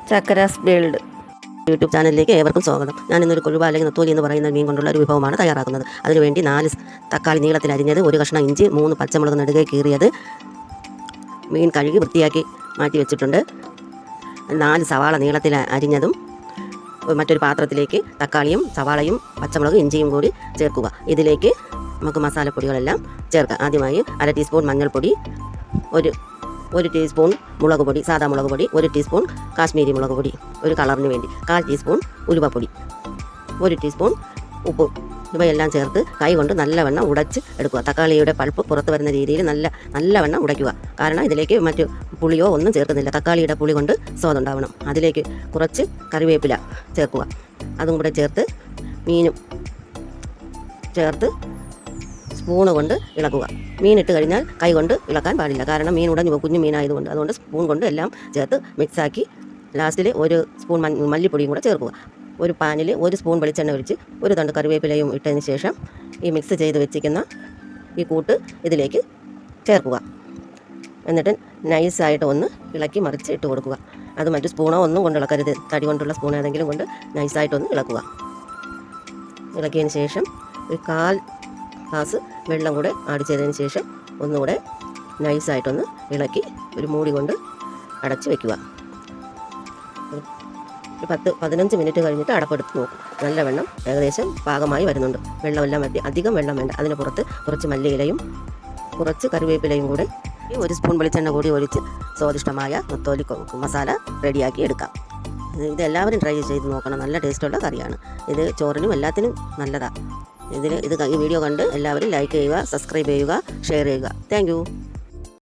ചക്കരാസ് world YouTube ചാനലിലേക്ക് ഏവർക്കും സ്വാഗതം. ഞാൻ ഇന്നൊരു കൊഴുവ അല്ലെങ്കിൽ നത്തോലി എന്ന് പറയുന്ന മീൻ കൊണ്ടുള്ള ഒരു വിഭവമാണ് തയ്യാറാക്കുന്നത്. അതിനുവേണ്ടി 4 തക്കാളി നീളത്തിൽ അരിഞ്ഞത്, 1 കഷ്ണം ഇഞ്ചി, 3 പച്ചമുളക് നെടുകെ കീറിയത്, മീൻ കഴുകി വൃത്തിയാക്കി മാറ്റി വെച്ചിട്ടുണ്ട്. 4 സവാള നീളത്തിൽ അരിഞ്ഞതും മറ്റൊരു പാത്രത്തിലേക്ക് തക്കാളിയും സവാളയും പച്ചമുളകും ഇഞ്ചിയും കൂടി ചേർക്കുക. ഇതിലേക്ക് നമുക്ക് മസാലപ്പൊടികളെല്ലാം ചേർക്കാം. ആദ്യമായി 1/2 ടീസ്പൂൺ മഞ്ഞൾപ്പൊടി, ഒരു ടീസ്പൂൺ മുളക് പൊടി, സാദാ മുളക് പൊടി, 1 ടീസ്പൂൺ കാശ്മീരി മുളക് പൊടി, ഒരു കളറിന് വേണ്ടി 1/4 ടീസ്പൂൺ ഉലുവപ്പൊടി, 1 ടീസ്പൂൺ ഉപ്പ്. ഇവയെല്ലാം ചേർത്ത് കൈകൊണ്ട് നല്ലവണ്ണം ഉടച്ച് എടുക്കുക. തക്കാളിയുടെ പൾപ്പ് പുറത്ത് വരുന്ന രീതിയിൽ നല്ലവണ്ണം ഉടയ്ക്കുക. കാരണം ഇതിലേക്ക് മറ്റു പുളിയോ ഒന്നും ചേർക്കുന്നില്ല. തക്കാളിയുടെ പുളി കൊണ്ട് സ്വാദുണ്ടാവണം. അതിലേക്ക് കുറച്ച് കറിവേപ്പില ചേർക്കുക. അതും കൂടെ ചേർത്ത് മീനും ചേർത്ത് സ്പൂണ് കൊണ്ട് ഇളക്കുക. മീനിട്ട് കഴിഞ്ഞാൽ കൈ കൊണ്ട് ഇളക്കാൻ പാടില്ല. കാരണം മീൻ ഉടഞ്ഞു കുഞ്ഞു മീനായതുകൊണ്ട്. അതുകൊണ്ട് സ്പൂൺ കൊണ്ട് എല്ലാം ചേർത്ത് മിക്സാക്കി ലാസ്റ്റിൽ 1 സ്പൂൺ മല്ലിപ്പൊടിയും കൂടെ ചേർക്കുക. ഒരു പാനിൽ 1 സ്പൂൺ വെളിച്ചെണ്ണ ഒഴിച്ച് 1 തണ്ട് കറിവേപ്പിലയും ഇട്ടതിന് ശേഷം ഈ മിക്സ് ചെയ്ത് വെച്ചിരിക്കുന്ന ഈ കൂട്ട് ഇതിലേക്ക് ചേർക്കുക. എന്നിട്ട് നൈസായിട്ട് ഒന്ന് ഇളക്കി മറിച്ച് ഇട്ട് കൊടുക്കുക. അത് മറ്റു സ്പൂണോ ഒന്നും കൊണ്ട് ഇളക്കരുത്. തടി കൊണ്ടുള്ള സ്പൂൺ ഏതെങ്കിലും കൊണ്ട് നൈസായിട്ടൊന്ന് ഇളക്കുക. ഇളക്കിയതിന് ശേഷം ഒരു 1/4 ഗ്ലാസ് വെള്ളം കൂടെ ആഡ് ചെയ്തതിന് ശേഷം ഒന്നുകൂടെ നൈസായിട്ടൊന്ന് ഇളക്കി ഒരു മൂടി കൊണ്ട് അടച്ച് വയ്ക്കുക. ഒരു 10-15 മിനിറ്റ് കഴിഞ്ഞിട്ട് അടപ്പെടുത്ത് നോക്കും. നല്ലവണ്ണം ഏകദേശം പാകമായി വരുന്നുണ്ട്. വെള്ളമെല്ലാം വറ്റി, അധികം വെള്ളം വേണ്ട. അതിന് പുറത്ത് കുറച്ച് മല്ലിയിലയും കുറച്ച് കറിവേപ്പിലയും കൂടെ 1 സ്പൂൺ വെളിച്ചെണ്ണ കൂടി ഒഴിച്ച് സ്വാദിഷ്ടമായ നത്തോലി മസാല റെഡിയാക്കി എടുക്കാം. ഇത് എല്ലാവരും ട്രൈ ചെയ്ത് നോക്കണം. നല്ല ടേസ്റ്റുള്ള കറിയാണ്. ഇത് ചോറിനും എല്ലാത്തിനും നല്ലതാണ്. ഈ വീഡിയോ കണ്ട് എല്ലാവരും ലൈക്ക് ചെയ്യുക, സബ്സ്ക്രൈബ് ചെയ്യുക, ഷെയർ ചെയ്യുക. താങ്ക്